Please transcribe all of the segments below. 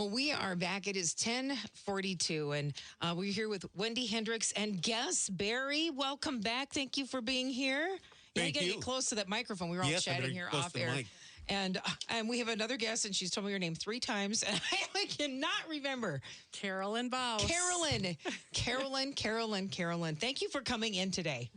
Well, we are back. It is 10:42, and we're here with Wendy Hendricks and guest Barry. Welcome back. Thank you for being here. Thank you got to you. get close to that microphone. We were all Yes, I'm chatting very here close off to the air. mic. And we have another guest, and she's told me her name 3 times, and I cannot remember. Carolyn Baus. Carolyn. Thank you for coming in today.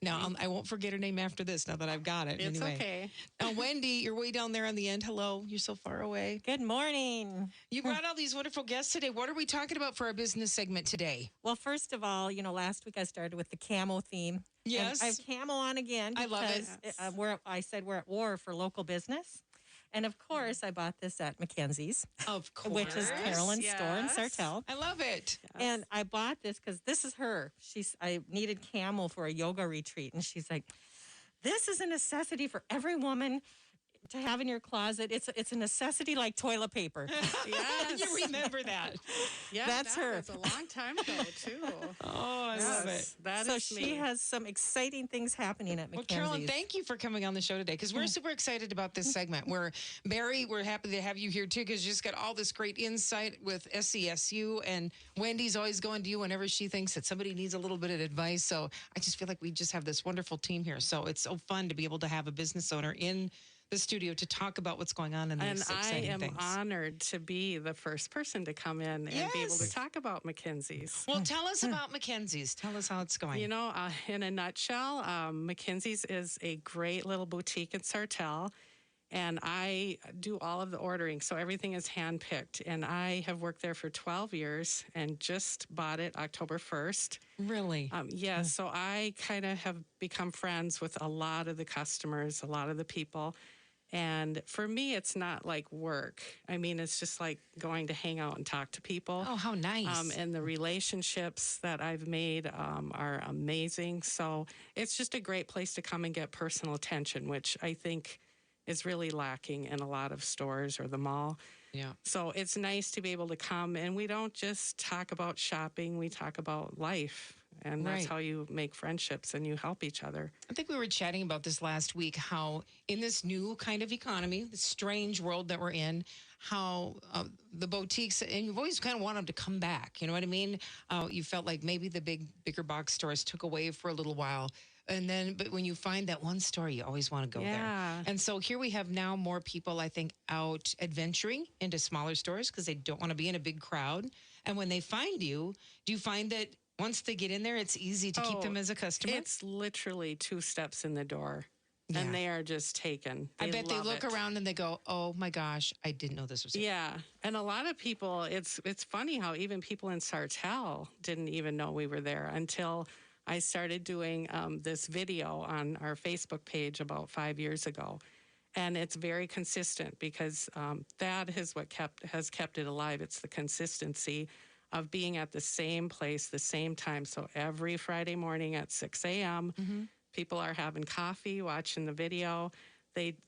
Now, I won't forget her name after this, now that I've got it. It's anyway. okay. Now, Wendy, you're way down there on the end. Hello. You're so far away. Good morning. You brought all these wonderful guests today. What are we talking about for our business segment today? Well, first of all, last week I started with the camo theme. Yes. And I have camo on again. I love it. Because I said we're at war for local business. And of course, I bought this at McKenzies. Of course. Which is Carolyn's store in Sartell. I love it. Yes. And I bought this because this is her. I needed camo for a yoga retreat. And she's like, this is a necessity for every woman to have in your closet. It's a necessity like toilet paper. Yes. You remember that. Yeah, That's that her. was a long time ago, too. Oh, I love it. That So is she me. has some exciting things happening at McKenzies. Well, Carolyn, thank you for coming on the show today because we're super excited about this segment. Barry, we're happy to have you here too because you just got all this great insight with SCSU, and Wendy's always going to you whenever she thinks that somebody needs a little bit of advice. So I just feel like we just have this wonderful team here. So it's so fun to be able to have a business owner in the studio to talk about what's going on in these exciting And I am things. honored to be the first person to come in and be able to Yes. talk about McKenzies. Well, tell us about McKenzies. Tell us how it's going. In a nutshell, McKenzies is a great little boutique in Sartell, and I do all of the ordering, so everything is handpicked. And I have worked there for 12 years and just bought it October 1st. Really? Yes, so I kind of have become friends with a lot of the customers, a lot of the people. And for me, it's not like work. I mean, it's just like going to hang out and talk to people. Oh, how nice. And the relationships that I've made are amazing. So it's just a great place to come and get personal attention, which I think is really lacking in a lot of stores or the mall. Yeah. So it's nice to be able to come, and we don't just talk about shopping, we talk about life. And that's Right. how you make friendships and you help each other. I think we were chatting about this last week, how in this new kind of economy, this strange world that we're in, how the boutiques, and you've always kind of wanted them to come back. You know what I mean? You felt like maybe the bigger box stores took away for a little while. But when you find that one store, you always want to go Yeah. there. And so here we have now more people, I think, out adventuring into smaller stores because they don't want to be in a big crowd. And when they find you, do you find that once they get in there, it's easy to keep them as a customer? It's literally 2 steps in the door, Yeah. and they are just taken. I bet they love look it. around and they go, "Oh my gosh, I didn't know this was." Yeah, and a lot of people, it's funny how even people in Sartell didn't even know we were there until I started doing this video on our Facebook page about 5 years ago. And it's very consistent because that is what has kept it alive. It's the consistency of being at the same place, the same time. So every Friday morning at 6 a.m., people are having coffee, watching the video.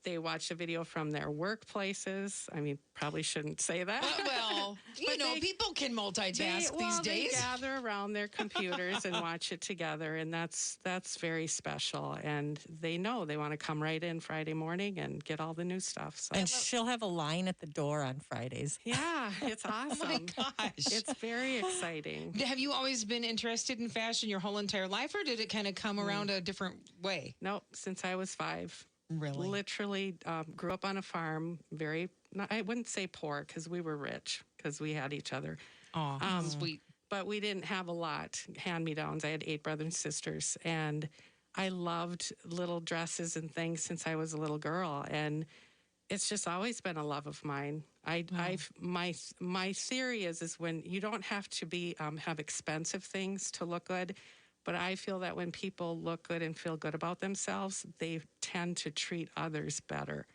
They watch the video from their workplaces. I mean, probably shouldn't say that. Well, people can multitask these days. They gather around their computers and watch it together, and that's very special. And they know they want to come right in Friday morning and get all the new stuff. So. And she'll have a line at the door on Fridays. Yeah, it's awesome. Oh my gosh. It's very exciting. Have you always been interested in fashion your whole entire life, or did it kind of come around a different way? Nope, since I was 5. Really? Literally grew up on a farm, I wouldn't say poor because we were rich because we had each other. Oh, sweet. But we didn't have a lot, hand-me-downs. I had 8 brothers and sisters, and I loved little dresses and things since I was a little girl, and it's just always been a love of mine. My theory is when you don't have to be have expensive things to look good, but I feel that when people look good and feel good about themselves, they tend to treat others better.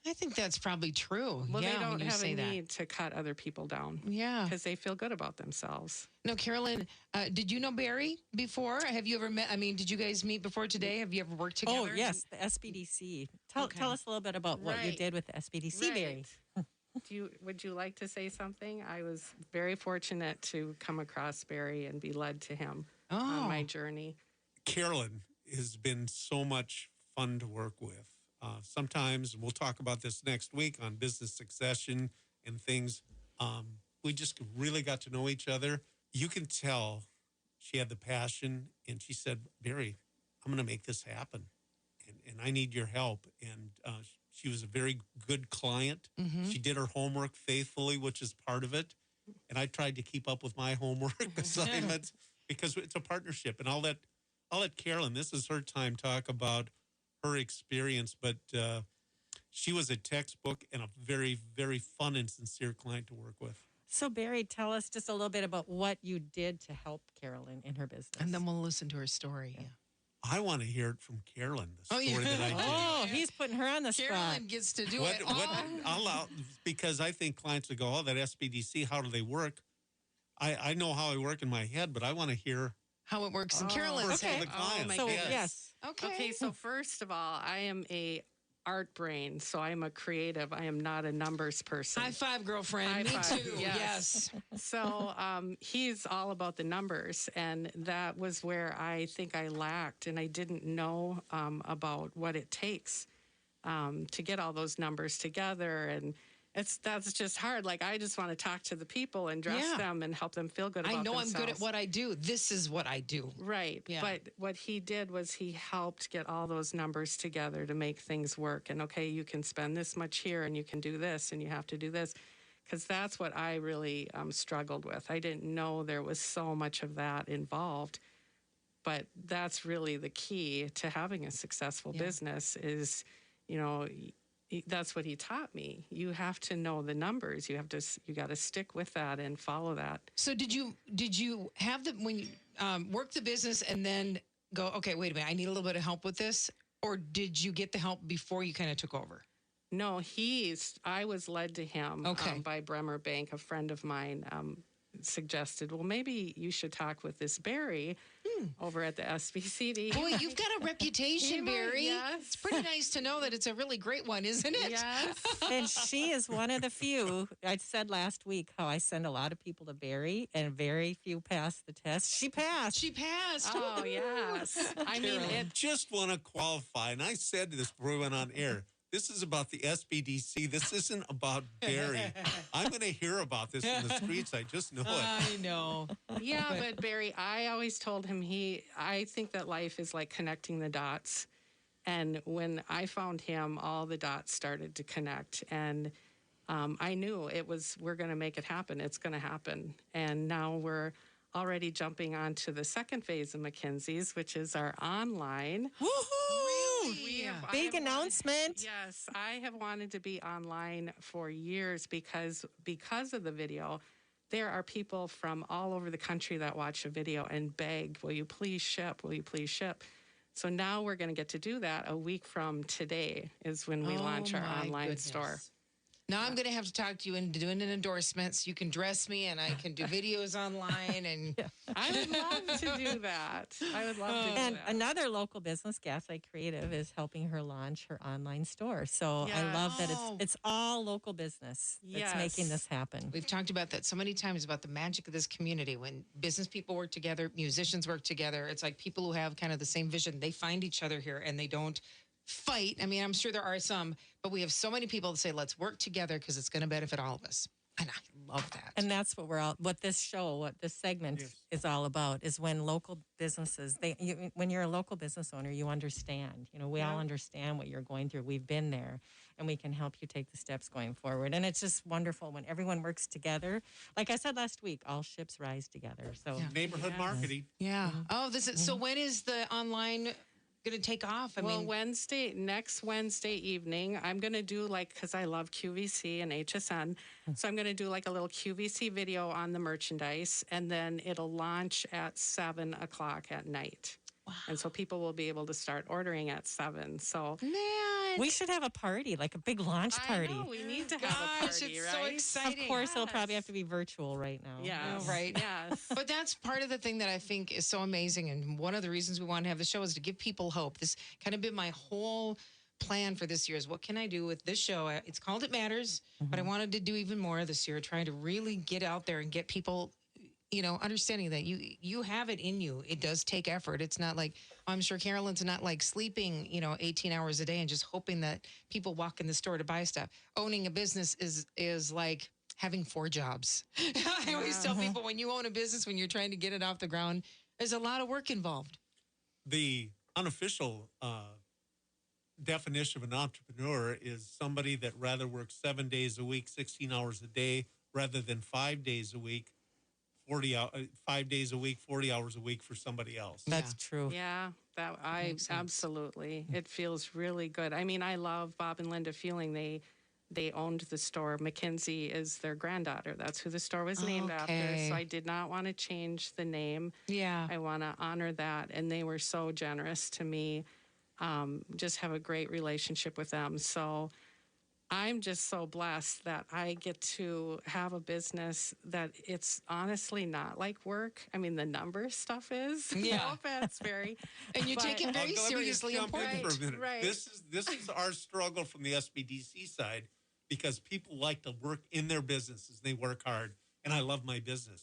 I think that's probably true. Well, yeah, they don't when you have say a that. need to cut other people down. Yeah. Because they feel good about themselves. No, Carolyn, did you know Barry before? Have you ever met? I mean, did you guys meet before today? Have you ever worked together? Oh, yes, the SBDC. Tell us a little bit about what you Right. did with the SBDC, Barry. Would you like to say something? I was very fortunate to come across Barry and be led to him on my journey. Carolyn has been so much fun to work with. Sometimes we'll talk about this next week on business succession and things. We just really got to know each other. You can tell she had the passion, and she said, Barry, I'm going to make this happen, and I need your help. And she was a very good client. Mm-hmm. She did her homework faithfully, which is part of it. And I tried to keep up with my homework assignments because it's a partnership. And I'll let Carolyn, this is her time, talk about her experience. But she was a textbook and a very, very fun and sincere client to work with. So, Barry, tell us just a little bit about what you did to help Carolyn in her business. And then we'll listen to her story. Yeah. I want to hear it from Carolyn, the story that I did. Oh, he's putting her on the spot. Carolyn gets to do it all. Because I think clients would go, oh, that SBDC, how do they work? I know how I work in my head, but I want to hear how it works in Carolyn's from head. the client. my So, goodness. yes. Okay, so first of all, I am a art brain, so I'm a creative. I am not a numbers person. High five, girlfriend. High Me five, too. yes. Yes. So he's all about the numbers, and that was where I think I lacked, and I didn't know about what it takes to get all those numbers together, and that's just hard. Like, I just want to talk to the people and dress them and help them feel good about I know themselves. I'm good at what I do. This is what I do. Right. Yeah. But what he did was he helped get all those numbers together to make things work. And okay, you can spend this much here and you can do this and you have to do this. Because that's what I really struggled with. I didn't know there was so much of that involved. But that's really the key to having a successful business is, that's what he taught me. You have to know the numbers. You got to stick with that and follow that. So did you have when you work the business and then go, okay, wait a minute, I need a little bit of help with this? Or did you get the help before you kind of took over? No, I was led to him by Bremer Bank. A friend of mine suggested, well, maybe you should talk with this Barry over at the SBCD. Boy, you've got a reputation, Barry. Yes. It's pretty nice to know that it's a really great one, isn't it? Yes. And she is one of the few. I said last week how I send a lot of people to Barry, and very few pass the test. She passed. She passed. Oh, yes. I mean, I just want to qualify, and I said this before we went on air. This is about the SBDC. This isn't about Barry. I'm going to hear about this in the streets. I just know it. I know. yeah, but Barry, I always told him I think that life is like connecting the dots. And when I found him, all the dots started to connect. And I knew we're going to make it happen. It's going to happen. And now we're already jumping on to the second phase of McKenzies, which is our online. Woohoo! Big announcement. Yes, I have wanted to be online for years because of the video. There are people from all over the country that watch a video and beg, will you please ship? Will you please ship? So now we're going to get to do that. A week from today is when we launch our online store. Now I'm going to have to talk to you into doing an endorsement so you can dress me and I can do videos online. And I would love to do that. I would love to do And that. another local business, Gaslight Creative, is helping her launch her online store. So I love that it's all local business that's making this happen. we've talked about that so many times about the magic of this community. When business people work together, musicians work together, it's like people who have kind of the same vision. They find each other here and they don't fight. I mean, I'm sure there are some, but we have so many people that say, let's work together because it's going to benefit all of us. And I love that. And that's what this segment is all about, is when local businesses, when you're a local business owner, you understand. We all understand what you're going through. We've been there, and we can help you take the steps going forward. And it's just wonderful when everyone works together. Like I said last week, all ships rise together. So Neighborhood marketing. Yeah. Oh, so when is the online going to take off? Next Wednesday evening, I'm going to do because I love QVC and HSN. So I'm going to do like a little QVC video on the merchandise, and then it'll launch at 7:00 at night. Wow. And so people will be able to start ordering at 7. So Man, we should have a party, like a big launch party. I know, we need to have a party, it's right? so exciting. Of course, it'll probably have to be virtual right now. Yeah, right. Yes. But that's part of the thing that I think is so amazing. And one of the reasons we want to have the show is to give people hope. This kind of been my whole plan for this year is what can I do with this show? It's called It Matters, but I wanted to do even more this year, trying to really get out there and get people, understanding that you have it in you. It does take effort. It's not like, I'm sure Carolyn's not like sleeping, 18 hours a day and just hoping that people walk in the store to buy stuff. Owning a business is like having 4 jobs. I always tell people when you own a business, when you're trying to get it off the ground, there's a lot of work involved. The unofficial definition of an entrepreneur is somebody that rather works 7 days a week, 16 hours a day, rather than 5 days a week, 5 days a week, 40 hours a week for somebody else. That's true. Yeah, that I Makes sense. absolutely. It feels really good. I mean, I love Bob and Linda Fueling. They owned the store. McKenzie is their granddaughter. That's who the store was named after. Okay. So I did not want to change the name. Yeah. I want to honor that. And they were so generous to me. Just have a great relationship with them. So I'm just so blessed that I get to have a business that it's honestly not like work. I mean, the numbers stuff is. Yeah. No offense, very. And you take it very Let me just seriously jump in important. for a minute. Right. This is our struggle from the SBDC side, because people like to work in their businesses. They work hard, and I love my business.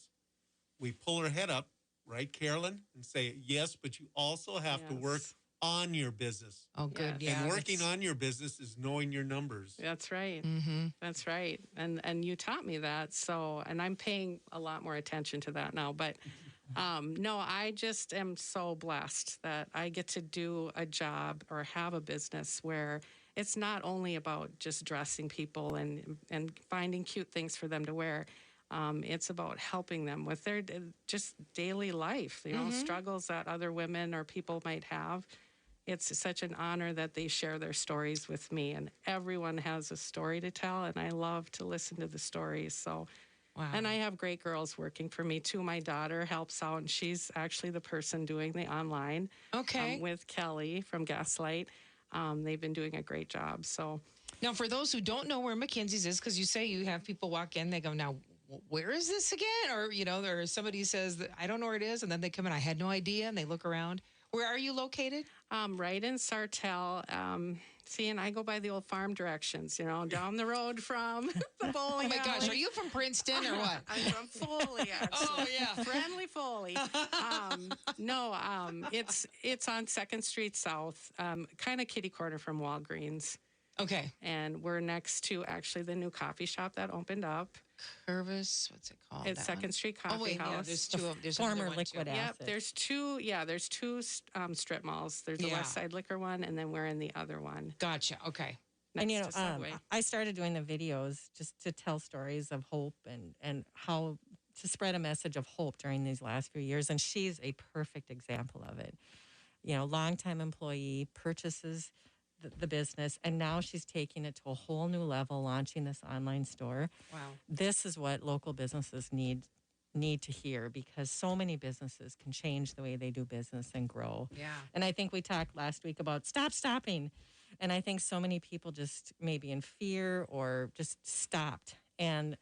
We pull our head up, right, Carolyn, and say, yes, but you also have to work Yes. on your business. Oh, good. Yes. Yeah. And working that's- on your business is knowing your numbers. That's right. Mm-hmm. That's right. And you taught me that. So, and I'm paying a lot more attention to that now. But no, I just am so blessed that I get to do a job or have a business where it's not only about just dressing people and finding cute things for them to wear. It's about helping them with their just daily life, struggles that other women or people might have. It's such an honor that they share their stories with me, and everyone has a story to tell, and I love to listen to the stories. So, Wow. and I have great girls working for me too. My daughter helps out, and she's actually the person doing the online Okay. with Kelly from Gaslight. They've been doing a great job. So, Now, for those who don't know where McKenzies is, because you say you have people walk in, they go, now, where is this again? Or, or somebody says, that I don't know where it is. And then they come in, I had no idea. And they look around. Where are you located? right in Sartell. See, and I go by the old farm directions, down the road from the bowling Oh, my gosh. alley. Are you from Princeton or what? I'm from Foley, actually. Oh, yeah. Friendly Foley. It's on 2nd Street South, kind of kitty corner from Walgreens. Okay. And we're next to actually the new coffee shop that opened up. Curvis, what's it called? It's that one? 2nd Street Coffee Oh, wait, House. yeah, there's two of there's Former another one, too. Liquid Yep, Acid. there's two strip malls. There's the Yeah. West Side Liquor one, and then we're in the other one. Gotcha. Okay. Next And to Subway. I started doing the videos just to tell stories of hope and how to spread a message of hope during these last few years. And she's a perfect example of it. Longtime employee, purchases the business, and now she's taking it to a whole new level, launching this online store. Wow. This is what local businesses need to hear, because so many businesses can change the way they do business and grow. Yeah. And I think we talked last week about stopping. And I think so many people just maybe in fear or just stopped. And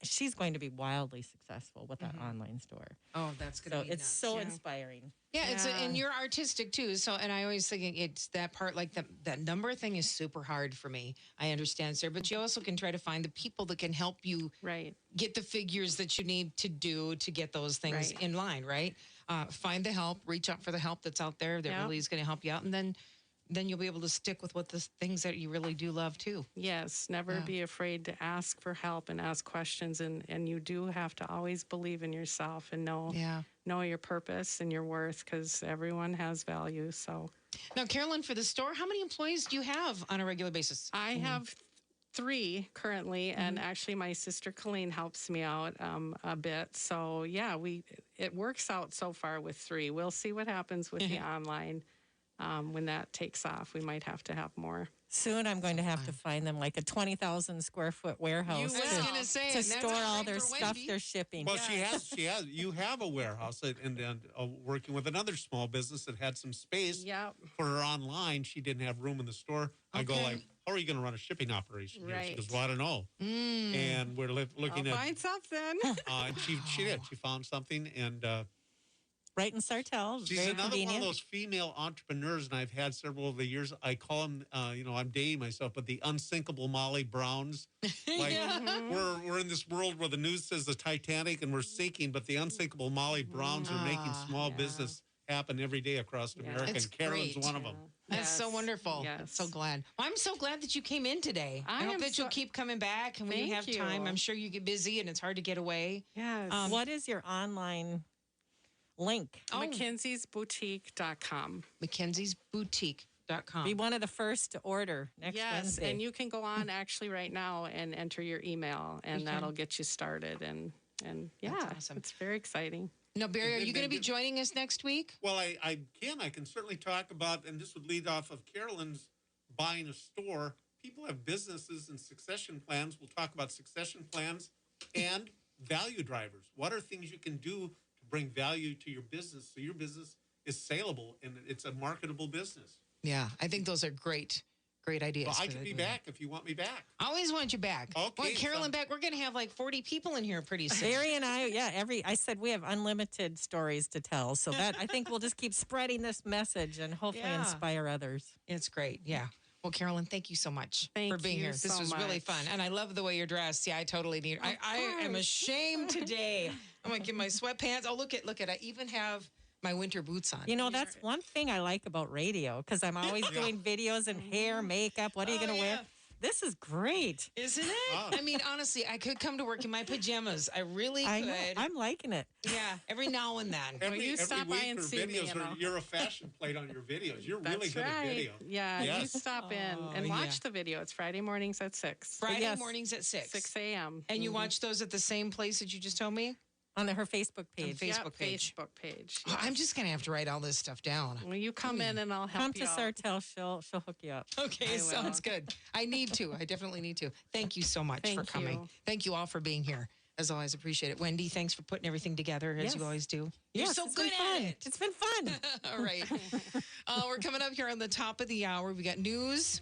she's going to be wildly successful with that online store. Oh, that's going to So be it's nuts. so Yeah. inspiring. Yeah, Yeah. and you're artistic too. So, and I always think it's that part, like that number thing is super hard for me. I understand, sir, but you also can try to find the people that can help you Right. get the figures that you need to do to get those things Right. in line, right? Find the help, reach out for the help that's out there that Yeah. really is going to help you out, and then you'll be able to stick with what the things that you really do love too. Yes, never Yeah. be afraid to ask for help and ask questions, and you do have to always believe in yourself and know your purpose and your worth, because everyone has value. So Now, Carolyn, for the store, how many employees do you have on a regular basis? I have 3 currently, and actually my sister Colleen helps me out a bit. So yeah, it works out so far with 3. We'll see what happens with the online. When that takes off, we might have to have more. Soon I'm going to have to find them like a 20,000 square foot warehouse You to, was gonna say, to and that's store all great their for stuff Wendy. they're shipping. Well, she has. You have a warehouse, and working with another small business that had some space Yep. for her online. She didn't have room in the store. I go Okay. like, how are you going to run a shipping operation here? She Right. goes, well, I don't know. And we're looking I'll at, find something. and she did. She found something, and Right in Sartell. she's very another convenient. one of those female entrepreneurs, and I've had several over the years. I call them, I'm dating myself, but the unsinkable Molly Browns. Like we're in this world where the news says the Titanic and we're sinking, but the unsinkable Molly Browns are making small business happen every day across America, It's and Carolyn's great. one of them. That's so Yes. wonderful. Yes. I'm so glad. Well, I'm so glad that you came in today. I I hope am that you'll so- keep coming back and when you Thank have you. time. I'm sure you get busy and it's hard to get away. Yes. What is your online link? Oh, McKenziesBoutique.com. McKenziesBoutique.com. Be one of the first to order next Yes, Wednesday. and you can go on actually right now and enter your email, and that'll get you started. And yeah, awesome. it's very exciting. Now, Barry, are And you then going to be do- joining us next week? Well, I can certainly talk about, and this would lead off of Carolyn's buying a store. People have businesses and succession plans. We'll talk about succession plans and value drivers. What are things you can do to bring value to your business so your business is saleable and it's a marketable business? Yeah, I think those are great ideas. Well, I for can the- be back if you want me back. I always want you back. Okay, Want Carolyn so- back. We're going to have like 40 people in here pretty soon. Barry and I, I said we have unlimited stories to tell. So that I think we'll just keep spreading this message and hopefully Yeah. inspire others. It's great. Yeah. Well, Carolyn, thank you so much Thank for being you here. This so was really much. fun. And I love the way you're dressed. Yeah, I totally need I am ashamed today. I'm going to get my sweatpants. Oh, look at I even have my winter boots on. You know, that's one thing I like about radio because I'm always doing videos and hair, makeup. What are you Oh, going to yeah. wear? This is great. Isn't it? Wow. I mean, honestly, I could come to work in my pajamas. I really I could. know. I'm liking it. Yeah, every now and then. you stop by week and your see me, videos you know. you're a fashion plate on your videos. You're really That's good at right. video. Yeah, you Yes. stop in and yeah. watch the video. It's Friday mornings at 6. Friday Yes. mornings at 6. 6 a.m. And you watch those at the same place that you just told me? On her Facebook page. Facebook page. Facebook page. Oh, I'm just going to have to write all this stuff down. Well, you come in and I'll help Come you to out. Sartell. She'll hook you up. Okay, I sounds will. good. I need to. I definitely need to. Thank you so much for Thank coming. you. Thank you all for being here. As always, appreciate it. Wendy, thanks for putting everything together as you Yes. always do. You're Yes, so it's good been at fun. it. It's been fun. All right. We're coming up here on the top of the hour. We got news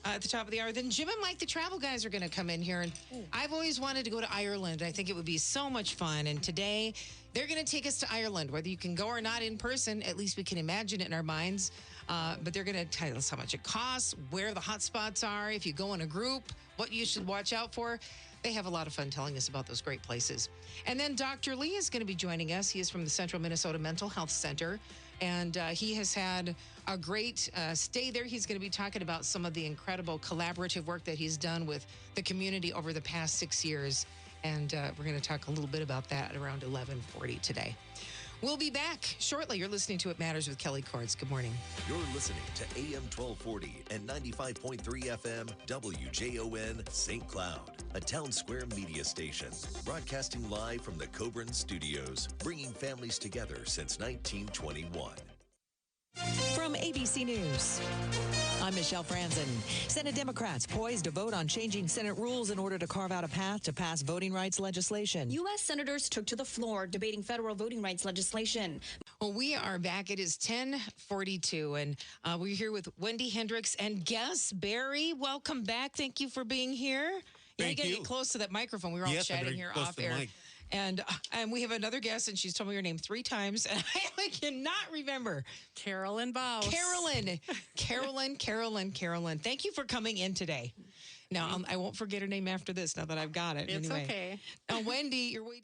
at the top of the hour. Then Jim and Mike, the travel guys, are going to come in here. And I've always wanted to go to Ireland. I think it would be so much fun. And today, they're going to take us to Ireland. Whether you can go or not in person, at least we can imagine it in our minds. But they're going to tell us how much it costs, where the hot spots are, if you go in a group, what you should watch out for. They have a lot of fun telling us about those great places. And then Dr. Lee is going to be joining us. He is from the Central Minnesota Mental Health Center. And he has had a great stay there. He's going to be talking about some of the incredible collaborative work that he's done with the community over the past 6 years. And we're going to talk a little bit about that at around 11:40 today. We'll be back shortly. You're listening to It Matters with Kelly Cords. Good morning. You're listening to AM 1240 and 95.3 FM WJON St. Cloud, a town square media station, broadcasting live from the Coburn Studios, bringing families together since 1921. From ABC News, I'm Michelle Franzen. Senate Democrats poised to vote on changing Senate rules in order to carve out a path to pass voting rights legislation. U.S. senators took to the floor debating federal voting rights legislation. Well, we are back. It is 10:42, and we're here with Wendy Hendricks and guest Barry. Welcome back. Thank you for being here. Thank you. you. Get close to that microphone. We were all Yes, I'm chatting very here close off to the air. mic. And we have another guest, and she's told me her name 3 times, and I cannot remember. Carolyn Baus. Carolyn. Thank you for coming in today. Now, I won't forget her name after this, now that I've got it. It's anyway. okay. Now, Wendy, you're way